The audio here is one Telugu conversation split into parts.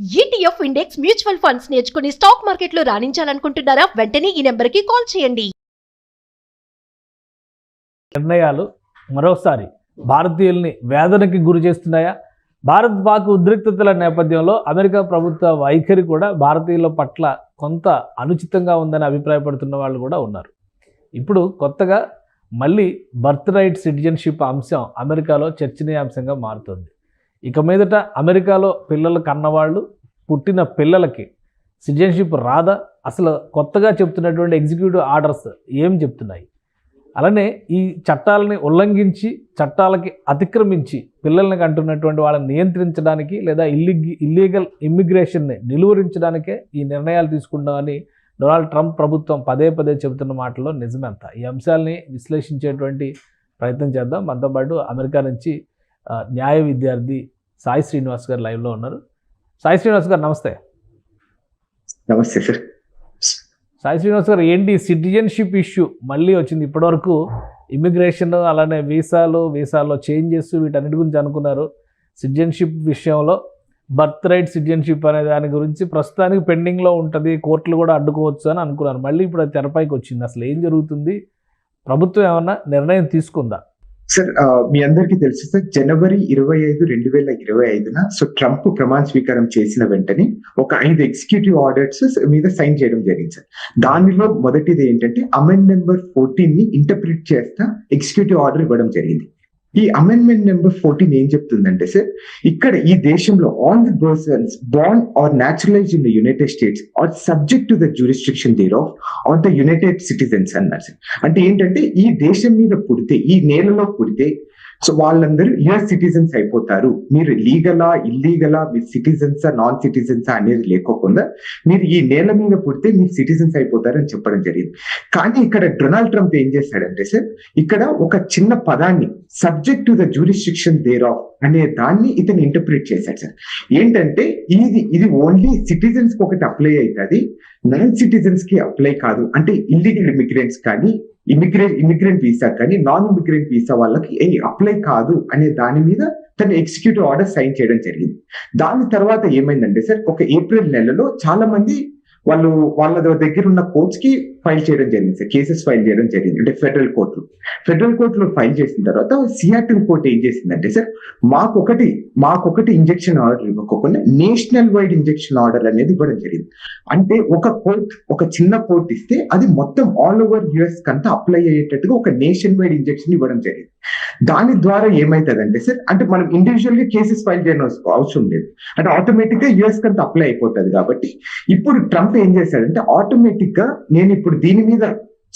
ETF ఇండెక్స్ మ్యూచువల్ ఫండ్స్ నేర్చుకుని స్టాక్ మార్కెట్లో రాణించాలనుకుంటున్నారా? వెంటనే ఈ నెంబర్కి కాల్ చేయండి. నిర్ణయాలు మరోసారి భారతీయుల్ని వేదనకి గురి చేస్తున్నాయా? భారత్ పాక్ ఉద్రిక్తతల నేపథ్యంలో అమెరికా ప్రభుత్వ వైఖరి కూడా భారతీయుల పట్ల కొంత అనుచితంగా ఉందని అభిప్రాయపడుతున్న వాళ్ళు కూడా ఉన్నారు. ఇప్పుడు కొత్తగా మళ్ళీ బర్త్ రైట్ సిటిజన్షిప్ అంశం అమెరికాలో చర్చనీయాంశంగా మారుతుంది. ఇక మీదట అమెరికాలో పిల్లలు కన్నవాళ్ళు పుట్టిన పిల్లలకి సిటిజన్షిప్ రాదా? అసలు కొత్తగా చెప్తున్నటువంటి ఎగ్జిక్యూటివ్ ఆర్డర్స్ ఏం చెప్తున్నాయి? అలానే ఈ చట్టాలని ఉల్లంఘించి చట్టాలకి అతిక్రమించి పిల్లల్ని కంటున్నటువంటి వాళ్ళని నియంత్రించడానికి లేదా ఇల్లీగల్ ఇమ్మిగ్రేషన్ని నిలువరించడానికే ఈ నిర్ణయాలు తీసుకుంటామని డొనాల్డ్ ట్రంప్ ప్రభుత్వం పదే పదే చెబుతున్న మాటల్లో నిజమెంత? ఈ అంశాలని విశ్లేషించేటువంటి ప్రయత్నం చేద్దాం. మనతో పాటు అమెరికా నుంచి న్యాయ విద్యార్థి సాయి శ్రీనివాస్ గారు లైవ్లో ఉన్నారు. సాయి శ్రీనివాస్ గారు నమస్తే. నమస్తే సార్. సాయి శ్రీనివాస్ గారు, ఏంటి సిటిజన్షిప్ ఇష్యూ మళ్ళీ వచ్చింది? ఇప్పటివరకు ఇమిగ్రేషన్ అలానే వీసాలో చేంజెస్ వీటన్నిటి గురించి అనుకున్నారు. సిటిజన్షిప్ విషయంలో బర్త్ రైట్ సిటిజన్షిప్ అనే దాని గురించి ప్రస్తుతానికి పెండింగ్లో ఉంటుంది, కోర్టులు కూడా అడ్డుకోవచ్చు అని అనుకున్నారు. మళ్ళీ ఇప్పుడు అది తెరపైకి వచ్చింది. అసలు ఏం జరుగుతుంది? ప్రభుత్వం ఏమన్నా నిర్ణయం తీసుకుందా? సార్, మీ అందరికీ తెలుసు సార్, జనవరి 25, 2025 సో ట్రంప్ ప్రమాణ స్వీకారం చేసిన వెంటనే ఒక 5 ఎగ్జిక్యూటివ్ ఆర్డర్స్ మీద సైన్ చేయడం జరిగింది సార్. దానిలో మొదటిది ఏంటంటే అమెండ్మెంట్ నెంబర్ 14 ని ఇంటర్ప్రిట్ చేస్తా ఎగ్జిక్యూటివ్ ఆర్డర్ ఇవ్వడం జరిగింది. ఈ అమెండ్మెంట్ నెంబర్ 14 ఏం చెప్తుందంటే సార్, ఇక్కడ ఈ దేశంలో all the persons born or naturalised in the United States are subject to the jurisdiction thereof are the United citizens అన్నారు సార్. అంటే ఏంటంటే ఈ దేశం మీద పుడితే, ఈ నేలలో పుడితే సో వాళ్ళందరూ యుఎస్ సిటిజన్స్ అయిపోతారు. మీరు లీగలా ఇల్లీగలా, మీరు సిటిజన్సా నాన్ సిటిజన్సా అనేది లేకోకుండా మీరు ఈ నేల మీద పుడితే మీరు సిటిజన్స్ అయిపోతారు అని చెప్పడం జరిగింది. కానీ ఇక్కడ డొనాల్డ్ ట్రంప్ ఏం చేశాడంటే సార్, ఇక్కడ ఒక చిన్న పదాన్ని subject to the jurisdiction thereof అనే దాన్ని ఇతను ఇంటర్ప్రిట్ చేశాడు సార్. ఏంటంటే ఇది ఓన్లీ సిటిజన్స్ కి ఒకటి అప్లై అవుతుంది, నాన్ సిటిజన్స్ కి అప్లై కాదు. అంటే ఇల్లీగల్ ఇమిగ్రెంట్స్ కానీ ఇమిగ్రెంట్ వీసా కానీ నాన్ ఇమిగ్రెంట్ వీసా వాళ్ళకి అప్లై కాదు అనే దాని మీద తను ఎగ్జిక్యూటివ్ ఆర్డర్ సైన్ చేయడం జరిగింది. దాని తర్వాత ఏమైందంటే సార్, ఒక ఏప్రిల్ నెలలో చాలా మంది వాళ్ళ దగ్గర ఉన్న కోర్ట్స్ కి ఫైల్ చేయడం జరిగింది సార్, కేసెస్ ఫైల్ చేయడం జరిగింది. అంటే ఫెడరల్ కోర్టులో ఫైల్ చేసిన తర్వాత సియాటిల్ కోర్ట్ ఏం చేసిందంటే సార్, మాకొకటి ఇంజెక్షన్ ఆర్డర్ ఇవ్వకుండా నేషనల్ వైడ్ ఇంజెక్షన్ ఆర్డర్ అనేది ఇవ్వడం జరిగింది. అంటే ఒక చిన్న కోర్ట్ ఇస్తే అది మొత్తం ఆల్ ఓవర్ యుఎస్ కంతా అప్లై అయ్యేటట్టుగా ఒక నేషన్ వైడ్ ఇంజెక్షన్ ఇవ్వడం జరిగింది. దాని ద్వారా ఏమైతుందంటే సార్, అంటే మనం ఇండివిజువల్ గా కేసెస్ ఫైల్ చేయడం అవసరం లేదు, అంటే ఆటోమేటిక్ గా యుఎస్ కంతా అప్లై అయిపోతుంది. కాబట్టి ఇప్పుడు ట్రంప్ ఏం చేశాడంటే, ఆటోమేటిక్ గా నేను ఇప్పుడు దీని మీద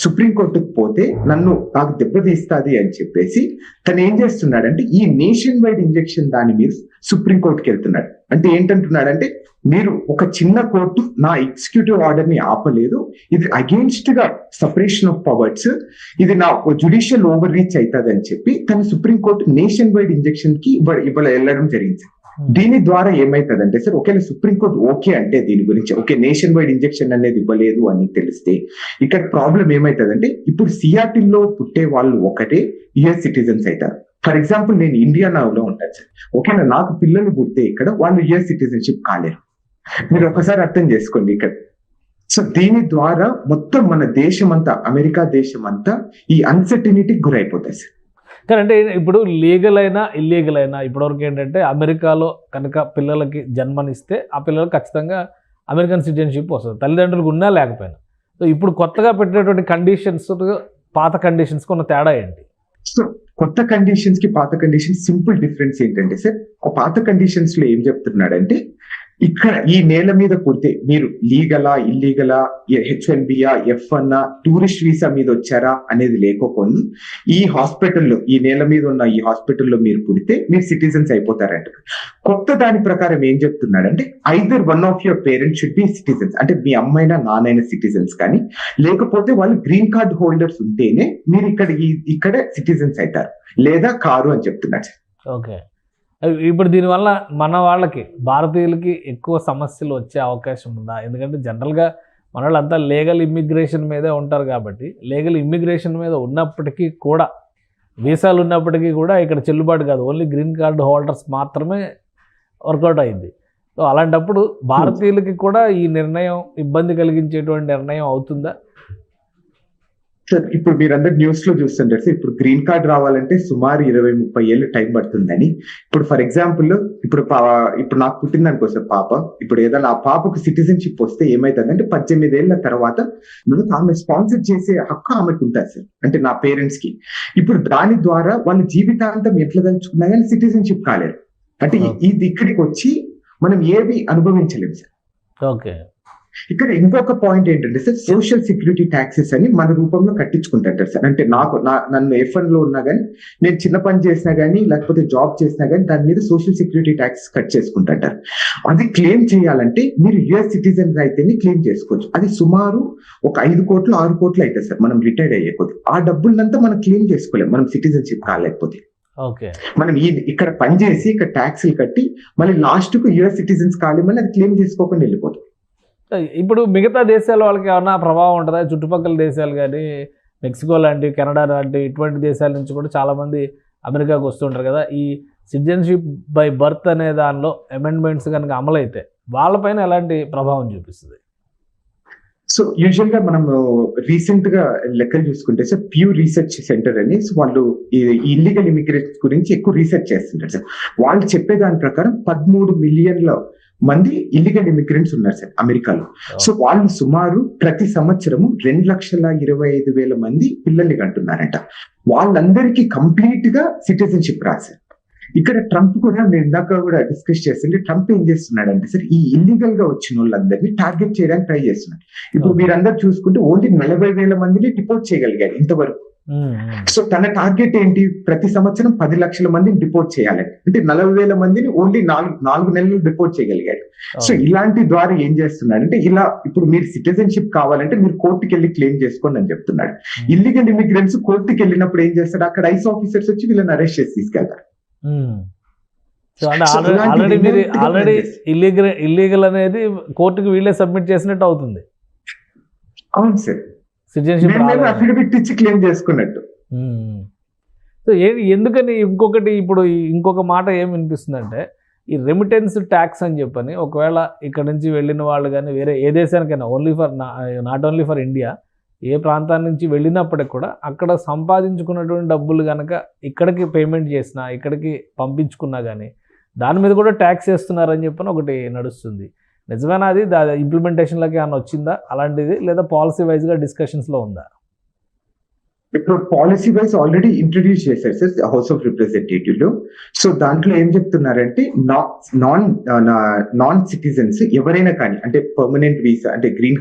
సుప్రీంకోర్టుకు పోతే నాకు దెబ్బతీస్తుంది అని చెప్పేసి తను ఏం చేస్తున్నాడంటే ఈ నేషన్ వైడ్ ఇంజెక్షన్ దాని మీద సుప్రీంకోర్టుకి వెళ్తున్నాడు. అంటే ఏంటంటున్నాడంటే, మీరు ఒక చిన్న కోర్టు నా ఎగ్జిక్యూటివ్ ఆర్డర్ ని ఆపలేదు, ఇది అగేన్స్ట్ గా సపరేషన్ ఆఫ్ పవర్స్, ఇది నా జ్యుడిషియల్ ఓవర్ రీచ్ అవుతుంది అని చెప్పి తన సుప్రీంకోర్టు నేషన్ వైడ్ ఇంజెక్షన్ కి వెళ్ళడం జరిగింది. దీని ద్వారా ఏమైతుందంటే సార్, ఒకవేళ సుప్రీంకోర్టు ఓకే అంటే దీని గురించి ఓకే నేషన్ వైడ్ ఇంజెక్షన్ అనేది ఇవ్వలేదు అని తెలిస్తే ఇక్కడ ప్రాబ్లం ఏమైతుందంటే, ఇప్పుడు సియాటిల్లో పుట్టే వాళ్ళు ఒకటే యుఎస్ సిటిజన్స్ అవుతారు. ఫర్ ఎగ్జాంపుల్ నేను ఇండియానాలో ఉంటాను సార్, ఓకేనా, నాకు పిల్లలు పుడితే ఇక్కడ వాళ్ళు యుఎస్ సిటిజన్షిప్ కాలేరు. మీరు ఒకసారి అర్థం చేసుకోండి ఇక్కడ. సో దీని ద్వారా మొత్తం మన దేశం అంతా, అమెరికా దేశం అంతా ఈ అన్సర్టనిటీకి గురైపోతాయి సార్. కానీ అంటే ఇప్పుడు లీగల్ అయినా ఇల్లీగల్ అయినా ఇప్పటివరకు ఏంటంటే అమెరికాలో కనుక పిల్లలకి జన్మనిస్తే ఆ పిల్లలకు ఖచ్చితంగా అమెరికన్ సిటిజన్షిప్ వస్తుంది, తల్లిదండ్రులకు ఉన్నా లేకపోయినా. సో ఇప్పుడు కొత్తగా పెట్టినటువంటి కండిషన్స్ పాత కండిషన్స్కి ఉన్న తేడా ఏంటి? సో కొత్త కండిషన్స్ కి పాత కండిషన్స్ సింపుల్ డిఫరెన్స్ ఏంటంటే సార్, పాత కండిషన్స్ లో ఏం చెప్తున్నాడంటే, ఇక్కడ ఈ నేల మీద పుడితే మీరు లీగలా ఇల్లీగలా, H1Bయా F1 టూరిస్ట్ వీసా మీద వచ్చారా అనేది లేకపోతే ఈ హాస్పిటల్లో, ఈ నేల మీద ఉన్న ఈ హాస్పిటల్లో మీరు పుడితే మీరు సిటిజన్స్ అయిపోతారంట. కొత్త దాని ప్రకారం ఏం చెప్తున్నాడంటే, either one of your parents should be citizens, అంటే మీ అమ్మైనా నాన్నైనా సిటిజన్స్ కానీ, లేకపోతే వాళ్ళు గ్రీన్ కార్డ్ హోల్డర్స్ ఉంటేనే మీరు ఇక్కడ సిటిజన్స్ అవుతారు, లేదా కారు అని చెప్తున్నాడు. ఓకే, ఇప్పుడు దీనివల్ల మన వాళ్ళకి భారతీయులకి ఎక్కువ సమస్యలు వచ్చే అవకాశం ఉందా? ఎందుకంటే జనరల్గా మన వాళ్ళంతా లీగల్ ఇమ్మిగ్రేషన్ మీదే ఉంటారు కాబట్టి, లీగల్ ఇమ్మిగ్రేషన్ మీద ఉన్నప్పటికీ కూడా, వీసాలు ఉన్నప్పటికీ కూడా ఇక్కడ చెల్లుబాటు కాదు, ఓన్లీ గ్రీన్ కార్డు హోల్డర్స్ మాత్రమే వర్కౌట్ అయింది. సో అలాంటప్పుడు భారతీయులకి కూడా ఈ నిర్ణయం ఇబ్బంది కలిగించేటువంటి నిర్ణయం అవుతుందా? సార్ ఇప్పుడు మీరందరూ న్యూస్ లో చూస్తుంటారు సార్, ఇప్పుడు గ్రీన్ కార్డ్ రావాలంటే సుమారు 20-30 ఏళ్ళు టైం పడుతుందని. ఇప్పుడు ఫర్ ఎగ్జాంపుల్ ఇప్పుడు నాకు పుట్టింది అనుకో సార్ పాప, ఇప్పుడు ఏదైనా ఆ పాపకు సిటిజన్షిప్ వస్తే ఏమైతుందంటే 18 ఏళ్ల తర్వాత మనకు ఆమె స్పాన్సర్ చేసే హక్కు ఆమెకు ఉంటుంది సార్, అంటే నా పేరెంట్స్ కి. ఇప్పుడు దాని ద్వారా వాళ్ళ జీవితాంతం ఎట్లా తలుచుకున్నా కానీ సిటిజన్షిప్ కాలేరు. అంటే ఇది ఇక్కడికి వచ్చి మనం ఏవి అనుభవించలేము సార్. ఓకే, ఇక్కడ ఇంకొక పాయింట్ ఏంటంటే సార్, సోషల్ సెక్యూరిటీ ట్యాక్సెస్ అని మన రూపంలో కట్టించుకుంటారు సార్. అంటే నన్ను F1 లో ఉన్నా కానీ, నేను చిన్న పని చేసినా కానీ, లేకపోతే జాబ్ చేసినా కానీ దాని మీద సోషల్ సెక్యూరిటీ ట్యాక్స్ కట్ చేసుకుంటారు. అది క్లెయిమ్ చేయాలంటే మీరు US సిటిజన్ అయితేనే క్లెయిమ్ చేసుకోవచ్చు. అది సుమారు ఒక 5 కోట్లు 6 కోట్లు అవుతుంది సార్ మనం రిటైర్ అయ్యే కొద్ది. ఆ డబ్బులంతా మనం క్లెయిమ్ చేసుకోలేము మనం సిటిజన్షిప్ కాలేకపోతే. ఓకే, మనం ఇక్కడ పనిచేసి ఇక్కడ ట్యాక్స్లు కట్టి మళ్ళీ లాస్ట్ కు US సిటిజన్స్ కాలేమని అది క్లెయిమ్ చేసుకోకుండా వెళ్ళిపోతుంది. ఇప్పుడు మిగతా దేశాల వాళ్ళకి ఏమన్నా ప్రభావం ఉంటుందా? చుట్టుపక్కల దేశాలు కానీ, మెక్సికో లాంటి, కెనడా లాంటి ఇటువంటి దేశాల నుంచి కూడా చాలామంది అమెరికాకు వస్తుంటారు కదా. ఈ సిటిజన్షిప్ బై బర్త్ అనే దానిలో అమెండ్మెంట్స్ కనుక అమలైతే వాళ్ళపైన ఎలాంటి ప్రభావం చూపిస్తుంది? సో యూజువల్ గా మనం రీసెంట్ గా లెక్కలు చూసుకుంటే సార్, ప్యూ రీసెర్చ్ సెంటర్ అని వాళ్ళు ఇల్లీగల్ ఇమిగ్రేట్స్ గురించి ఎక్కువ రీసెర్చ్ చేస్తుంటారు సార్. వాళ్ళు చెప్పే దాని ప్రకారం 13 మిలియన్ల మంది ఇల్లీగల్ ఇమిగ్రెంట్స్ ఉన్నారు సార్ అమెరికాలో. సో వాళ్ళు సుమారు ప్రతి సంవత్సరము 2,25,000 మంది పిల్లల్ని కంటున్నారంట. వాళ్ళందరికీ కంప్లీట్ గా సిటిజన్షిప్ రాశారు. ఇక్కడ ట్రంప్ కూడా, నేను ఇందాక కూడా డిస్కస్ చేస్తుంటే, ట్రంప్ ఏం చేస్తున్నాడంటే సార్, ఈ ఇల్లీగల్ గా వచ్చిన వాళ్ళందరినీ టార్గెట్ చేయడానికి ట్రై చేస్తున్నాడు. ఇప్పుడు మీరందరూ చూసుకుంటే ఓన్లీ 40,000 మందిని డిపోర్ట్ చేయగలిగారు ఇంతవరకు. సో తన టార్గెట్ ఏంటి? ప్రతి సంవత్సరం 10 లక్షల మందిని డిపోర్ట్ చేయాలని. అంటే 40,000 మందిని ఓన్లీ 4 నెలలు డిపోర్ట్ చేయగలిగాడు. సో ఇలాంటి ద్వారా ఏం చేస్తున్నాడు అంటే, ఇలా ఇప్పుడు మీరు సిటిజన్షిప్ కావాలంటే మీరు కోర్టుకి వెళ్ళి క్లెయిమ్ చేసుకోండి అని చెప్తున్నాడు. ఇల్లీగల్ ఇమిగ్రెంట్స్ కోర్టుకి వెళ్ళినప్పుడు ఏం చేస్తాడు, అక్కడ ఐస్ ఆఫీసర్స్ వచ్చి వీళ్ళని అరెస్ట్ చేసి తీసుకెళ్తారు. ఆల్రెడీ ఇల్లీగల్ అనేది కోర్టుకి వీళ్ళే సబ్మిట్ చేసినట్టు అవుతుంది. అవును సార్, సిటిజన్షిప్ అఫిడవిట్ ఇచ్చి క్లెయిమ్ చేసుకున్నట్టు. సో ఎందుకని ఇప్పుడు ఇంకొక మాట ఏం వినిపిస్తుందంటే, ఈ రెమిటెన్స్ ట్యాక్స్ అని చెప్పని, ఒకవేళ ఇక్కడ నుంచి వెళ్ళిన వాళ్ళు కానీ వేరే ఏ దేశానికైనా, నాట్ ఓన్లీ ఫర్ ఇండియా, ఏ ప్రాంతాల నుంచి వెళ్ళినప్పటికి కూడా అక్కడ సంపాదించుకున్నటువంటి డబ్బులు కనుక ఇక్కడికి పేమెంట్ చేసినా, ఇక్కడికి పంపించుకున్నా కానీ దాని మీద కూడా ట్యాక్స్ వేస్తున్నారని చెప్పని ఒకటి నడుస్తుంది. నిజమేనా? అది ఇంప్లిమెంటేషన్లోకి ఏమైనా వచ్చిందా అలాంటిది, లేదా పాలసీ వైజ్గా డిస్కషన్స్లో ఉందా? ఇప్పుడు పాలసీ వైజ్ ఆల్రెడీ ఇంట్రడ్యూస్ చేశారు సార్ హౌస్ ఆఫ్ రిప్రజెంటేటివ్ లో. సో దాంట్లో ఏం చెప్తున్నారంటే, నాన్ సిటిజన్స్ ఎవరైనా కానీ, అంటే పర్మనెంట్ వీసా, అంటే గ్రీన్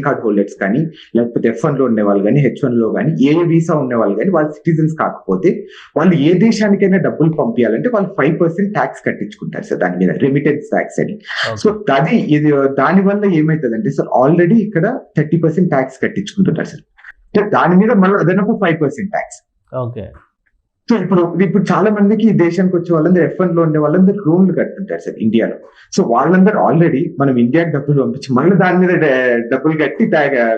కార్డ్ హోల్డర్స్ కానీ, లేకపోతే F1 లో ఉండే వాళ్ళు కానీ, H1 లో కానీ, ఏ వీసా ఉండే వాళ్ళు కానీ, వాళ్ళు సిటిజన్స్ కాకపోతే వాళ్ళు ఏ దేశానికైనా డబ్బులు పంపించాలంటే వాళ్ళు 5% ట్యాక్స్ కట్టించుకుంటారు సార్ దాని మీద, రెమిటెన్స్ ట్యాక్స్ అని. సో దాని వల్ల ఏమైతుందంటే సార్, ఆల్రెడీ ఇక్కడ 30% ట్యాక్స్ కట్టించుకుంటున్నారు సార్. దాని మీద మళ్ళీ అదనపు 5% ట్యాక్స్. ఓకే. సో ఇప్పుడు చాలా మందికి ఈ దేశానికి వచ్చే వాళ్ళందరూ F1 లో ఉండే వాళ్ళందరూ లోన్లు కట్టుకుంటారు సార్ ఇండియాలో. సో వాళ్ళందరూ ఆల్రెడీ మనం ఇండియాకి డబ్బులు పంపించి మళ్ళీ దాని మీద డబ్బులు కట్టి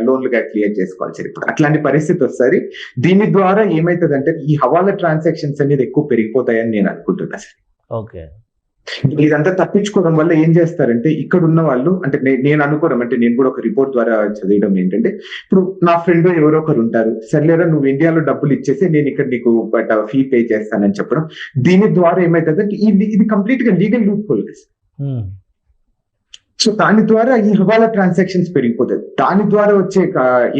లోన్లు క్లియర్ చేసుకోవాలి సార్. ఇప్పుడు అట్లాంటి పరిస్థితి వస్తుంది. దీని ద్వారా ఏమైతుందంటే, ఈ హవాలా ట్రాన్సాక్షన్స్ అనేది ఎక్కువ పెరిగిపోతాయని నేను అనుకుంటున్నా సార్. ఓకే. ఇదంతా తప్పించుకోవడం వల్ల ఏం చేస్తారంటే, ఇక్కడ ఉన్న వాళ్ళు, అంటే నేను అనుకోవడం, అంటే నేను కూడా ఒక రిపోర్ట్ ద్వారా చదివడం ఏంటంటే, ఇప్పుడు నా ఫ్రెండ్ ఎవరో ఒకరు ఉంటారు, సర్లేరా నువ్వు ఇండియాలో డబ్బులు ఇచ్చేసి నేను ఇక్కడ నీకు ఫీ పే చేస్తానని చెప్పడం. దీని ద్వారా ఏమైతుందంటే, ఇది కంప్లీట్ గా లీగల్ లూప్ హోల్. సో దాని ద్వారా ఈ హవాలా ట్రాన్సాక్షన్స్ పెరిగిపోతుంది. దాని ద్వారా వచ్చే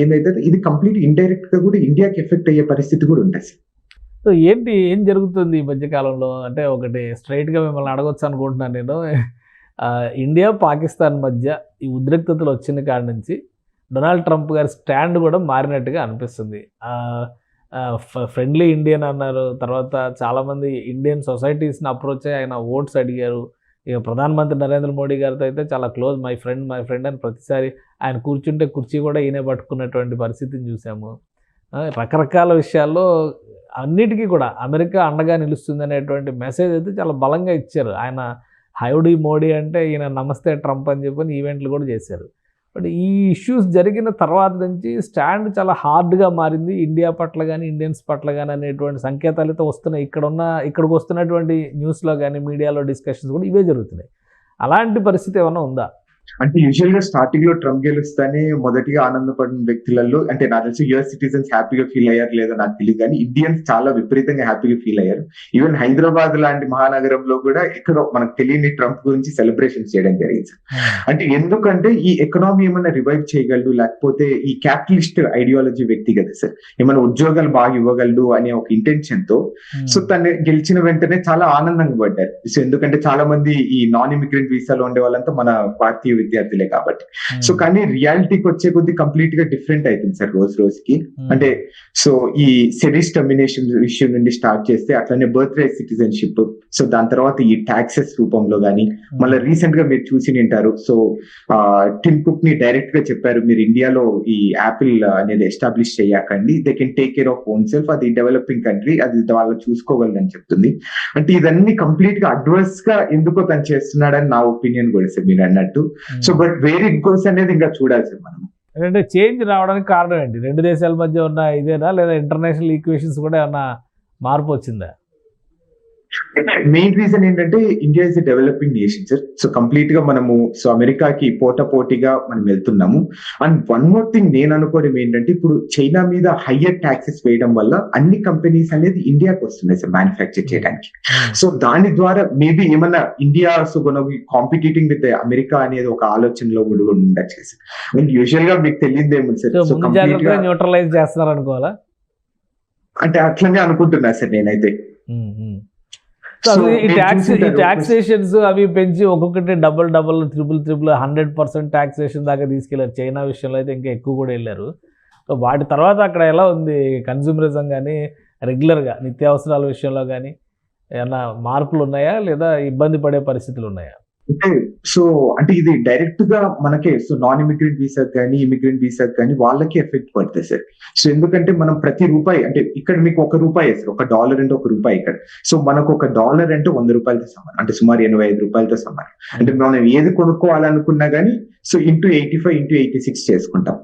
ఏదైతే ఇది కంప్లీట్ ఇండైరెక్ట్ గా కూడా ఇండియాకి ఎఫెక్ట్ అయ్యే పరిస్థితి కూడా ఉంటుంది. సో ఏం జరుగుతుంది ఈ మధ్యకాలంలో? అంటే ఒకటి స్ట్రైట్గా మిమ్మల్ని అడగొచ్చు అనుకుంటున్నాను నేను. ఇండియా పాకిస్తాన్ మధ్య ఈ ఉద్రిక్తతలు వచ్చిన కాడి నుంచి డొనాల్డ్ ట్రంప్ గారి స్టాండ్ కూడా మారినట్టుగా అనిపిస్తుంది. ఫ్రెండ్లీ ఇండియన్ అన్నారు, తర్వాత చాలామంది ఇండియన్ సొసైటీస్ని అప్రోచ్ అయ్యి ఆయన ఓట్స్ అడిగారు. ఇక ప్రధానమంత్రి నరేంద్ర మోడీ గారితో అయితే చాలా క్లోజ్, మై ఫ్రెండ్ అని ప్రతిసారి ఆయన కూర్చుంటే కుర్చీ కూడా ఈయనే పట్టుకున్నటువంటి పరిస్థితిని చూసాము. రకరకాల విషయాల్లో అన్నిటికీ కూడా అమెరికా అండగా నిలుస్తుంది అనేటువంటి మెసేజ్ అయితే చాలా బలంగా ఇచ్చారు. ఆయన హైడీ మోడీ అంటే ఈయన నమస్తే ట్రంప్ అని చెప్పని ఈవెంట్లు కూడా చేశారు. బట్ ఈ ఇష్యూస్ జరిగిన తర్వాత నుంచి స్టాండ్ చాలా హార్డ్గా మారింది ఇండియా పట్ల కానీ, ఇండియన్స్ పట్ల కానీ అనేటువంటి సంకేతాలు అయితే వస్తున్నాయి. ఇక్కడికి వస్తున్నటువంటి న్యూస్లో కానీ, మీడియాలో డిస్కషన్స్ కూడా ఇవే జరుగుతున్నాయి. అలాంటి పరిస్థితి ఏమైనా ఉందా? అంటే యూజువల్ గా స్టార్టింగ్ లో ట్రంప్ గెలుస్తానే మొదటిగా ఆనందపడిన వ్యక్తులలో అంటే నాకు తెలిసి యుఎస్ సిటిజన్స్ హ్యాపీగా ఫీల్ అయ్యారు లేదో నాకు తెలియదు, కానీ ఇండియన్స్ చాలా విపరీతంగా హ్యాపీగా ఫీల్ అయ్యారు. ఈవెన్ హైదరాబాద్ లాంటి మహానగరంలో కూడా ఎక్కడో మనకు తెలియని ట్రంప్ గురించి సెలబ్రేషన్ చేయడం జరిగింది. అంటే ఎందుకంటే ఈ ఎకనామీ ఏమైనా రివైవ్ చేయగలడు, లేకపోతే ఈ క్యాపిటలిస్ట్ ఐడియాలజీ వ్యక్తి కదా సార్, ఏమైనా ఉద్యోగాలు బాగా ఇవ్వగలడు అనే ఒక ఇంటెన్షన్ తో సో తను గెలిచిన వెంటనే చాలా ఆనందంగా పడ్డారు. సో ఎందుకంటే చాలా మంది ఈ నాన్ ఇమిగ్రెంట్ వీసాలో ఉండే వాళ్ళంతా మన భారతీయ విద్యార్థులే కాబట్టి. సో కానీ రియాలిటీకి వచ్చే కొద్ది కంప్లీట్ గా డిఫరెంట్ అవుతుంది సార్ రోజు రోజుకి. అంటే సో ఈ సెరీస్ టర్మినేషన్ విషయం నుండి స్టార్ట్ చేస్తే అట్లనే బర్త్ రైట్ సిటిజన్షిప్, సో దాని తర్వాత ఈ టాక్సెస్ రూపంలో గానీ, మళ్ళీ రీసెంట్ గా మీరు చూసి ఉంటారు. సో టిమ్ కుక్ ని డైరెక్ట్ గా చెప్పారు, మీరు ఇండియాలో ఈ యాపిల్ అనేది ఎస్టాబ్లిష్ చేయకండి, they can take care of own self, అది డెవలపింగ్ కంట్రీ, అది వాళ్ళు చూసుకోగలదని చెప్తుంది. అంటే ఇదన్నీ కంప్లీట్ గా అడ్వర్స్ గా ఎందుకో తను చేస్తున్నాడని నా ఒపీనియన్ కూడా సార్ మీరు అన్నట్టు. సో బట్ వేరే ఇంకోస్ అనేది ఇంకా చూడాలి సార్ మనం. అంటే చేంజ్ రావడానికి కారణం ఏంటి? రెండు దేశాల మధ్య ఉన్న ఇదేనా, లేదా ఇంటర్నేషనల్ ఈక్వేషన్స్ కూడా ఏమన్నా మార్పు వచ్చిందా? మెయిన్ రీజన్ ఏంటంటే India is a developing nation sir. So complete గా మనము సో అమెరికాకి పోటీగా మనం వెళ్తున్నాము. అండ్ వన్ మోర్ థింగ్ నేను అనుకోవడం ఏంటంటే, ఇప్పుడు చైనా మీద హయ్యర్ ట్యాక్సెస్ వేయడం వల్ల అన్ని కంపెనీస్ అనేది ఇండియాకి వస్తున్నాయి సార్ మ్యానుఫ్యాక్చర్ చేయడానికి. సో దాని ద్వారా మేబీ ఏమన్నా ఇండియా సో కాంపిటీటింగ్ విత్ అమెరికా అనేది ఒక ఆలోచనలో కూడా ఉండొచ్చు సార్. అండ్ యూజువల్ గా మీకు తెలియదేమో సార్, సో కంప్లీట్ గా న్యూట్రలైజ్ చేస్తున్నారు అనుకోవాలా? అంటే అట్లనే అనుకుంటున్నా సార్ నేనైతే. ఈ టాక్సేషన్స్ అవి పెంచి ఒక్కొక్కటి డబుల్ ట్రిపుల్ 100% టాక్సేషన్ దాకా తీసుకెళ్లారు. చైనా విషయంలో అయితే ఇంకా ఎక్కువ కూడా వెళ్ళారు. సో వాటి తర్వాత అక్కడ ఎలా ఉంది కన్స్యూమరిజం కానీ, రెగ్యులర్గా నిత్యావసరాల విషయంలో కానీ ఏమన్నా మార్పులు ఉన్నాయా, లేదా ఇబ్బంది పడే పరిస్థితులు ఉన్నాయా? అంటే సో అంటే ఇది డైరెక్ట్ గా మనకే సో నాన్ ఇమిగ్రెంట్ వీసాకి కానీ ఇమిగ్రెంట్ వీసాకి కానీ వాళ్ళకి ఎఫెక్ట్ పడుతుంది సార్. సో ఎందుకంటే మనం ప్రతి రూపాయి అంటే ఇక్కడ మీకు $1 సార్, $1 అంటే $1 ఇక్కడ. సో మనకు $1 అంటే $100 సమానం, అంటే సుమారు $85 సమానం. అంటే మనం ఏది కొనుక్కోవాలనుకున్నా కానీ సో ఇంటూ 85 ఇంటూ 86 చేసుకుంటాం.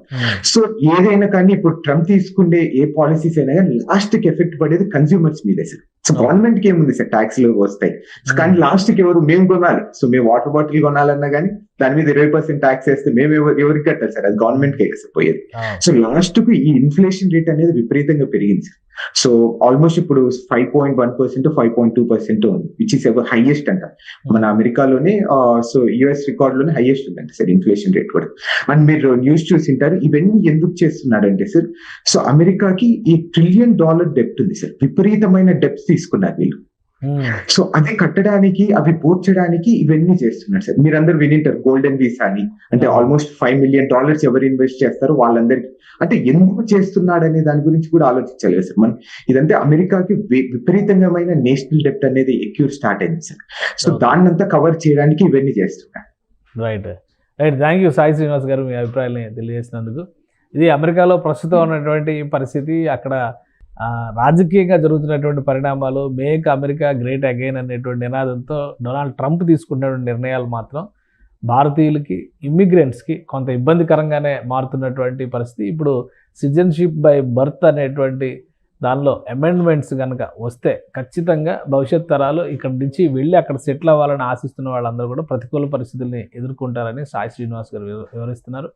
సో ఏదైనా కానీ ఇప్పుడు ట్రంప్ తీసుకుండే ఏ పాలసీస్ అయినా కానీ లాస్ట్ కి ఎఫెక్ట్ పడేది కన్స్యూమర్స్ మీదే సార్. సో గవర్నమెంట్ కి ఏముంది సార్, ట్యాక్స్లు వస్తాయి కానీ లాస్ట్ కి ఎవరు మేము కొనాలి. సో మేము వాటర్ బాటిల్ కొనాలన్నా కానీ దాని మీద 20% ట్యాక్స్ వేస్తే మేము ఎవరికి కట్టాలి సార్, అది గవర్నమెంట్ కి పోయేది. సో లాస్ట్ కు ఈ ఇన్ఫ్లేషన్ రేట్ అనేది విపరీతంగా పెరిగింది సార్. సో ఆల్మోస్ట్ ఇప్పుడు 5.1% 5.2% ఉంది, విచ్ ఇస్ ఎవర్ హైయెస్ట్ అంట మన అమెరికాలోనే. సో యుఎస్ రికార్డ్ లోనే హైయెస్ట్ ఉందంట సార్ ఇన్ఫ్లేషన్ రేట్ కూడా. అండ్ మీరు న్యూస్ చూసింటారు ఇవన్నీ ఎందుకు చేస్తున్నాడంటే సార్, సో అమెరికాకి ఈ $1 ట్రిలియన్ డెప్ట్ ఉంది సార్, విపరీతమైన డెప్ట్స్ తీసుకున్నారు వీళ్ళు. సో అది కట్టడానికి అవి పూడ్చడానికి ఇవన్నీ చేస్తున్నారు సార్. మీరందరూ వినింటారు గోల్డెన్ వీసా అని, అంటే ఆల్మోస్ట్ $5 మిలియన్ ఎవరు ఇన్వెస్ట్ చేస్తారో వాళ్ళందరికీ. అంటే ఎందుకు చేస్తున్నాడు అనే దాని గురించి కూడా ఆలోచించాలి సార్ మనం. ఇదంటే అమెరికాకి విపరీతమైన నేషనల్ డెప్ట్ అనేది ఎక్కువ స్టార్ట్ అయింది సార్. సో దాన్నంతా కవర్ చేయడానికి ఇవన్నీ చేస్తున్నారు. Right. Thank you Sai Srinivas గారు, మీ అభిప్రాయాన్ని తెలియజేసినందుకు. ఇది అమెరికాలో ప్రస్తుతం ఉన్నటువంటి పరిస్థితి, అక్కడ రాజకీయంగా జరుగుతున్నటువంటి పరిణామాలు, మేక్ అమెరికా గ్రేట్ అగైన్ అనేటువంటి నినాదంతో డొనాల్డ్ ట్రంప్ తీసుకున్నటువంటి నిర్ణయాలు మాత్రం భారతీయులకి, ఇమ్మిగ్రెంట్స్కి కొంత ఇబ్బందికరంగానే మారుతున్నటువంటి పరిస్థితి. ఇప్పుడు సిటిజన్షిప్ బై బర్త్ అనేటువంటి దానిలో అమెండ్మెంట్స్ కనుక వస్తే ఖచ్చితంగా భవిష్యత్ తరాలు ఇక్కడ నుంచి వెళ్ళి అక్కడ సెటిల్ అవ్వాలని ఆశిస్తున్న వాళ్ళందరూ కూడా ప్రతికూల పరిస్థితుల్ని ఎదుర్కొంటారని సాయి శ్రీనివాస్ గారు వివరిస్తున్నారు.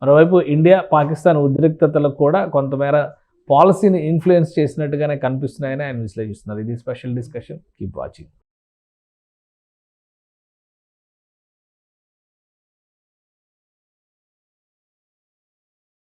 మరోవైపు ఇండియా పాకిస్తాన్ ఉద్రిక్తతలకు కూడా కొంతమేర పాలసీని ఇన్ఫ్లుయెన్స్ చేసినట్టుగానే కనిపిస్తున్నాయని ఆయన విశ్లేషిస్తున్నారు. ఇది స్పెషల్ డిస్కషన్. Keep watching.